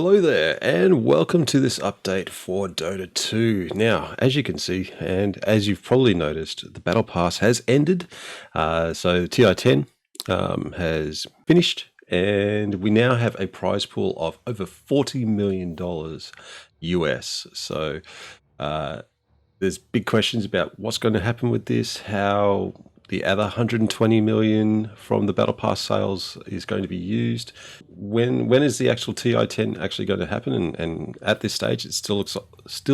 Hello there, and welcome to this update for Dota 2. Now, as you can see, and as you've probably noticed, the Battle Pass has ended. So TI-10 has finished, and we now have a prize pool of over $40 million US. So there's big questions about what's going to happen with this, how the other 120 million from the Battle Pass sales is going to be used. When is the actual TI-10 actually going to happen? And at this stage, it still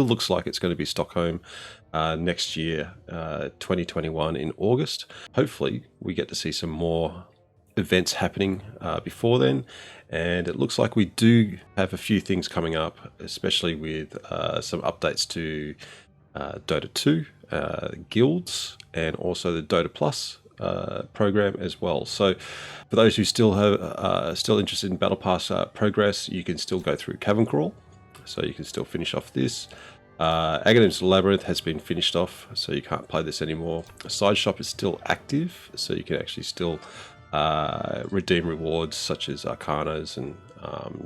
looks like it's going to be Stockholm next year, 2021 in August. Hopefully, we get to see some more events happening before then, and it looks like we do have a few things coming up, especially with some updates to Dota 2 guilds, and also the Dota Plus program as well. So for those who still have still interested in Battle Pass progress, you can still go through Cavern Crawl, so you can still finish off this. Aghanim's Labyrinth has been finished off, so you can't play this anymore. Side Shop is still active, so you can actually still redeem rewards such as Arcanas and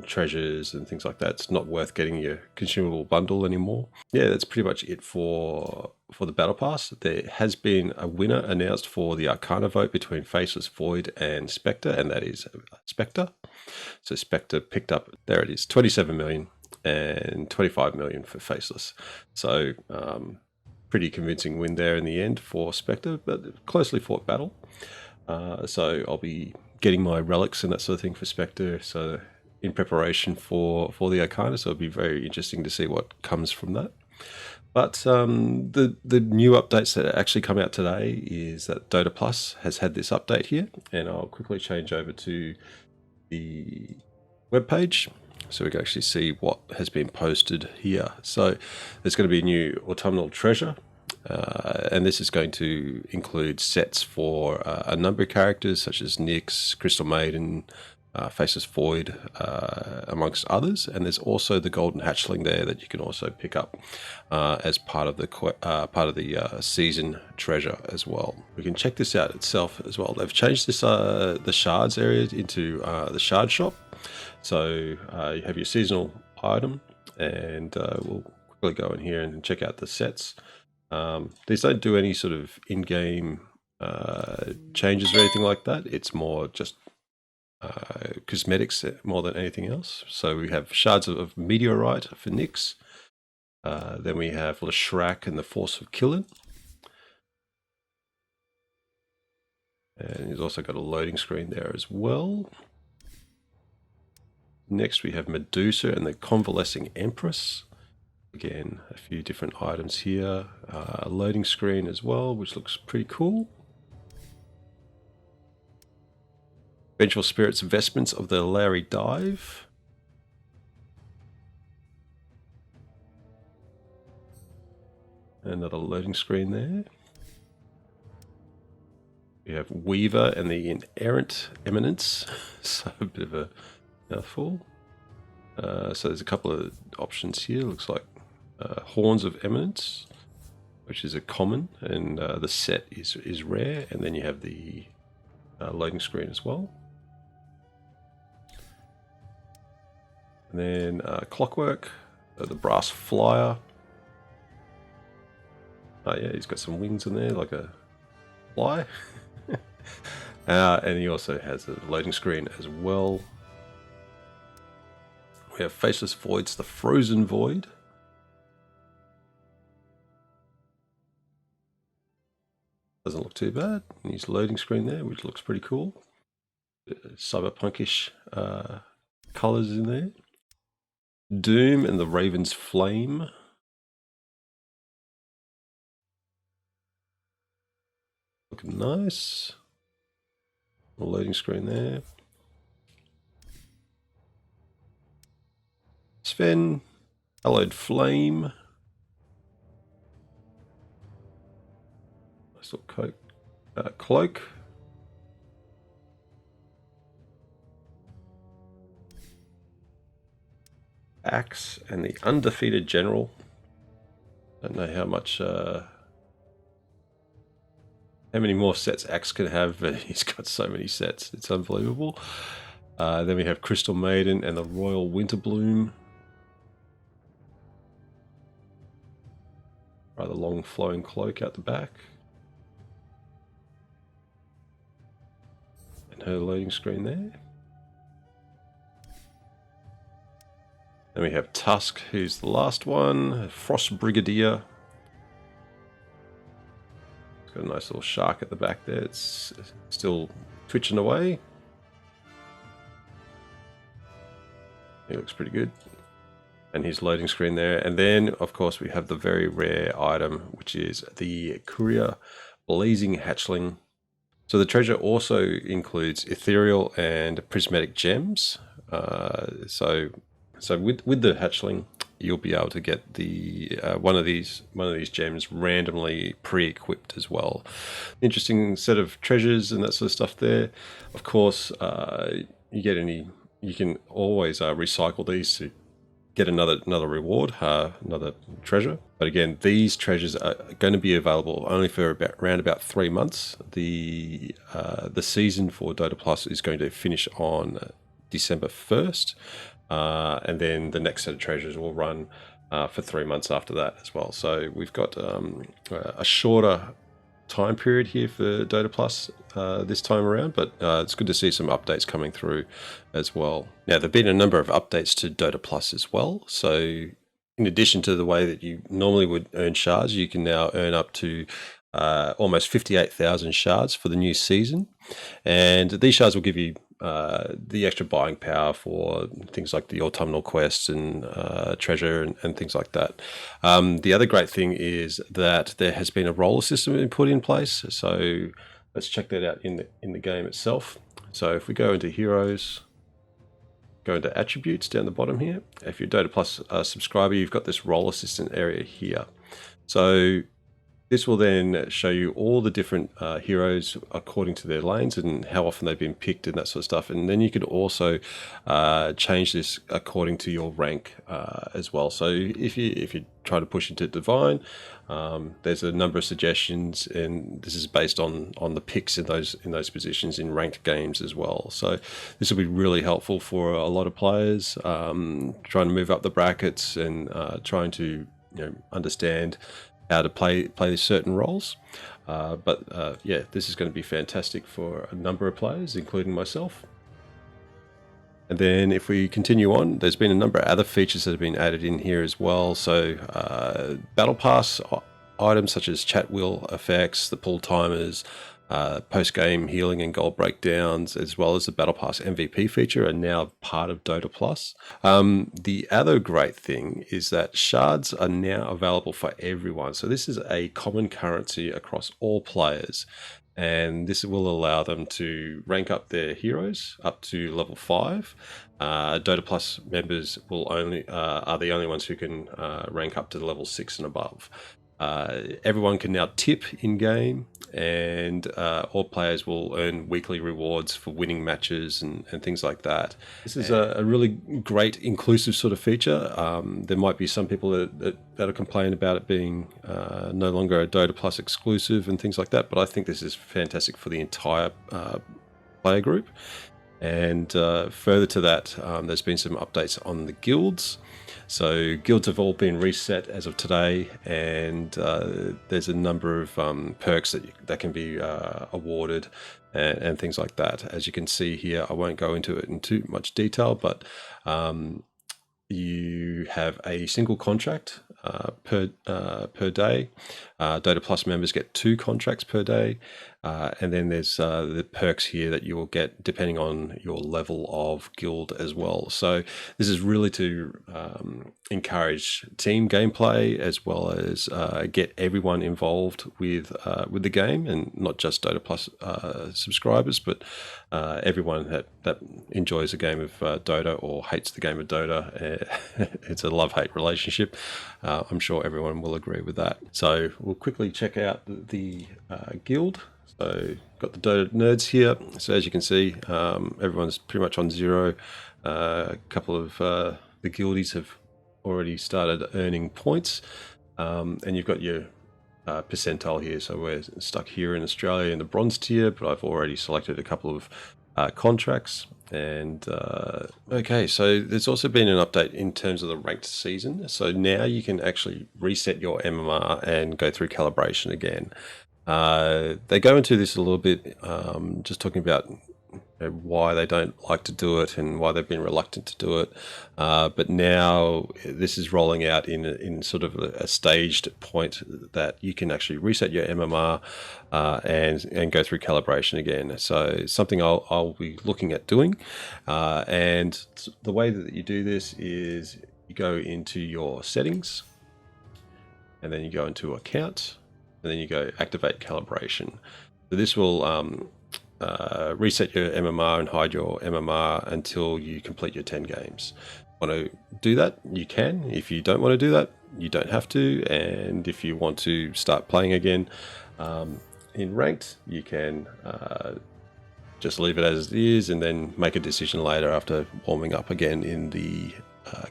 treasures and things like that. It's not worth getting your consumable bundle anymore. Yeah, that's pretty much it for the Battle Pass. There has been a winner announced for the Arcana vote between Faceless, Void and Spectre, and that is Spectre. So Spectre picked up, there it is, 27 million and 25 million for Faceless. So pretty convincing win there in the end for Spectre, but closely fought battle. So I'll be getting my relics and that sort of thing for Spectre, so in preparation for the Arcana, so it'll be very interesting to see what comes from that. But the new updates that actually come out today is that Dota Plus has had this update here, and I'll quickly change over to the webpage so we can actually see what has been posted here. So there's going to be a new Autumnal Treasure, and this is going to include sets for a number of characters such as Nyx, Crystal Maiden, Faceless Void, amongst others. And there's also the Golden Hatchling there that you can also pick up as part of the season treasure as well. We can check this out itself as well. They've changed this the shards area into the shard shop. So you have your seasonal item, and we'll quickly go in here and check out the sets. These don't do any sort of in-game changes or anything like that. It's more just cosmetics more than anything else. So we have Shards of Meteorite for Nyx. Then we have Leshrac and the Force of Killing. And he's also got a loading screen there as well. Next we have Medusa and the Convalescing Empress. Again, a few different items here. A loading screen as well, which looks pretty cool. Vengeful Spirits Vestments of the Larry Dive. Another loading screen there. We have Weaver and the Inerrant Eminence. So a bit of a mouthful. So there's a couple of options here. Looks like Horns of Eminence, which is a common, and the set is rare. And then you have the loading screen as well. And then Clockwork, the Brass Flyer. Oh yeah, he's got some wings in there like a fly. And he also has a loading screen as well. We have Faceless Voids, the Frozen Void. Doesn't look too bad. And his loading screen there, which looks pretty cool. Cyberpunkish colors in there. Doom and the Raven's Flame. Looking nice. A loading screen there. Sven, Hallowed Flame. Nice little cloak. Axe and the Undefeated General. Don't know how much, how many more sets Axe can have, but he's got so many sets. It's unbelievable. Then we have Crystal Maiden and the Royal Winterbloom. Rather long flowing cloak out the back. And her loading screen there. Then we have Tusk, who's the last one. Frost Brigadier. It's got a nice little shark at the back there. It's still twitching away. He looks pretty good. And his loading screen there. And then, of course, we have the very rare item, which is the Courier Blazing Hatchling. So the treasure also includes ethereal and prismatic gems. So with the hatchling, you'll be able to get the one of these gems randomly pre-equipped as well. Interesting set of treasures and that sort of stuff there. Of course, you can always recycle these to get another reward, another treasure. But again, these treasures are going to be available only for around about 3 months. The season for Dota Plus is going to finish on December 1st, and then the next set of treasures will run for 3 months after that as well. So we've got a shorter time period here for Dota Plus this time around, but it's good to see some updates coming through as well. Now, there have been a number of updates to Dota Plus as well. So in addition to the way that you normally would earn shards, you can now earn up to almost 58,000 shards for the new season. And these shards will give you the extra buying power for things like the autumnal quests and treasure and things like that. The other great thing is that there has been a roller system put in place. So let's check that out in the game itself. So if we go into heroes, go into attributes down the bottom here. If you're a Dota Plus subscriber, you've got this role assistant area here. So this will then show you all the different heroes according to their lanes and how often they've been picked and that sort of stuff. And then you could also change this according to your rank as well. So if you try to push into Divine, there's a number of suggestions, and this is based on the picks in those positions in ranked games as well. So this will be really helpful for a lot of players trying to move up the brackets and trying to understand how to play certain roles. Yeah, this is going to be fantastic for a number of players, including myself. And then if we continue on, there's been a number of other features that have been added in here as well. So Battle Pass items such as chat wheel effects, the pull timers, post-game healing and goal breakdowns, as well as the Battle Pass MVP feature are now part of Dota Plus. The other great thing is that shards are now available for everyone. So this is a common currency across all players, and this will allow them to rank up their heroes up to level 5. Dota Plus members are the only ones who can rank up to level 6 and above. Everyone can now tip in game, and all players will earn weekly rewards for winning matches and things like that. This is a really great inclusive sort of feature. There might be some people that'll complain about it being no longer a Dota Plus exclusive and things like that, but I think this is fantastic for the entire player group. And further to that, there's been some updates on the guilds. So guilds have all been reset as of today, and there's a number of perks that can be awarded and things like that. As you can see here, I won't go into it in too much detail, but you have a single contract per day. Dota Plus members get 2 contracts per day, and then there's the perks here that you will get depending on your level of guild as well. So this is really to encourage team gameplay as well as get everyone involved with the game, and not just Dota Plus subscribers, but everyone that enjoys a game of Dota or hates the game of Dota. It's a love-hate relationship. I'm sure everyone will agree with that. So we'll quickly check out the guild. So got the Dota nerds here. So as you can see, everyone's pretty much on 0. A couple of the guildies have already started earning points, and you've got your percentile here. So we're stuck here in Australia in the bronze tier, but I've already selected a couple of contracts. And okay, so there's also been an update in terms of the ranked season. So now you can actually reset your MMR and go through calibration again. They go into this a little bit, just talking about why they don't like to do it and why they've been reluctant to do it. But now this is rolling out in sort of a staged point that you can actually reset your MMR and go through calibration again. So something I'll be looking at doing. And the way that you do this is you go into your settings, and then you go into account, and then you go activate calibration. So this will reset your MMR and hide your MMR until you complete your 10 games. Want to do that? You can. If you don't want to do that, you don't have to. And if you want to start playing again in ranked, you can just leave it as it is and then make a decision later after warming up again in the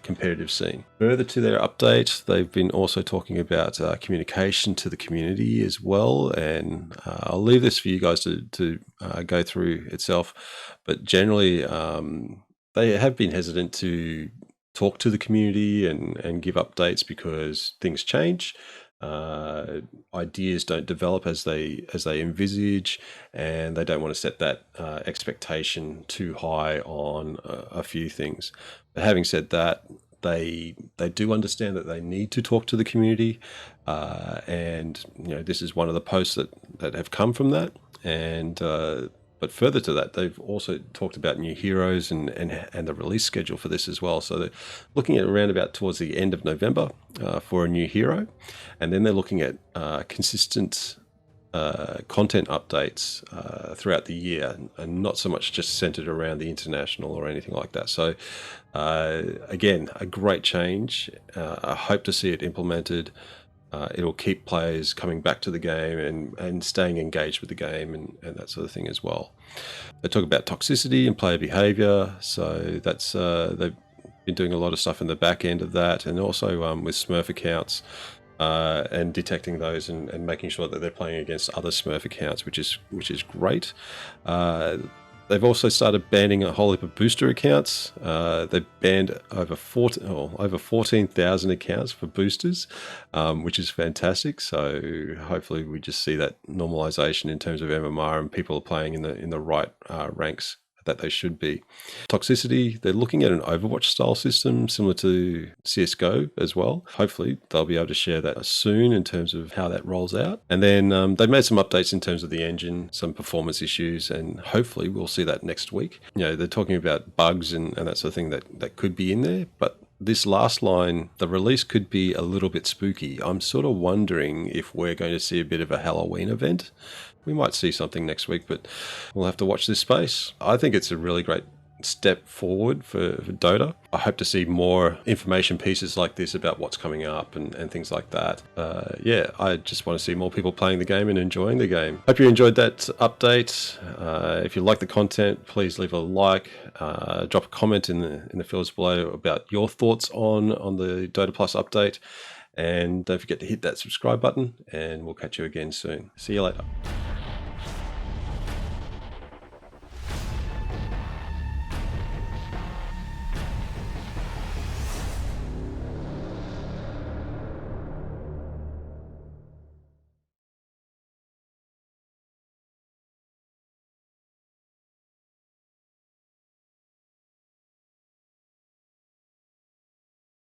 competitive scene. Further to their update, they've been also talking about communication to the community as well, and I'll leave this for you guys to go through itself, but generally they have been hesitant to talk to the community and give updates because things change. Ideas don't develop as they envisage, and they don't want to set that expectation too high on a few things. But having said that, they do understand that they need to talk to the community, and this is one of the posts that have come from that. And but further to that, they've also talked about new heroes and the release schedule for this as well. So they're looking at around about towards the end of November for a new hero. And then they're looking at consistent content updates throughout the year, and not so much just centered around the international or anything like that. So again, a great change. I hope to see it implemented. It'll keep players coming back to the game and staying engaged with the game and that sort of thing as well. They talk about toxicity and player behavior. So that's they've been doing a lot of stuff in the back end of that, and also with Smurf accounts and detecting those and making sure that they're playing against other Smurf accounts, which is great. They've also started banning a whole heap of booster accounts. They've banned over 14,000 accounts for boosters, which is fantastic. So hopefully we just see that normalization in terms of MMR and people are playing in the right ranks that they should be. Toxicity, they're looking at an Overwatch style system similar to CSGO as well. Hopefully they'll be able to share that soon in terms of how that rolls out. And then they've made some updates in terms of the engine, some performance issues, and hopefully we'll see that next week. They're talking about bugs and that sort of thing that could be in there, but this last line, the release could be a little bit spooky. I'm sort of wondering if we're going to see a bit of a Halloween event. We might see something next week, but we'll have to watch this space. I think it's a really great step forward for Dota. I hope to see more information pieces like this about what's coming up and things like that. Yeah, I just want to see more people playing the game and enjoying the game. Hope you enjoyed that update. If you like the content, please leave a like, drop a comment in the fields below about your thoughts on the Dota Plus update, and don't forget to hit that subscribe button, and we'll catch you again soon. See you later.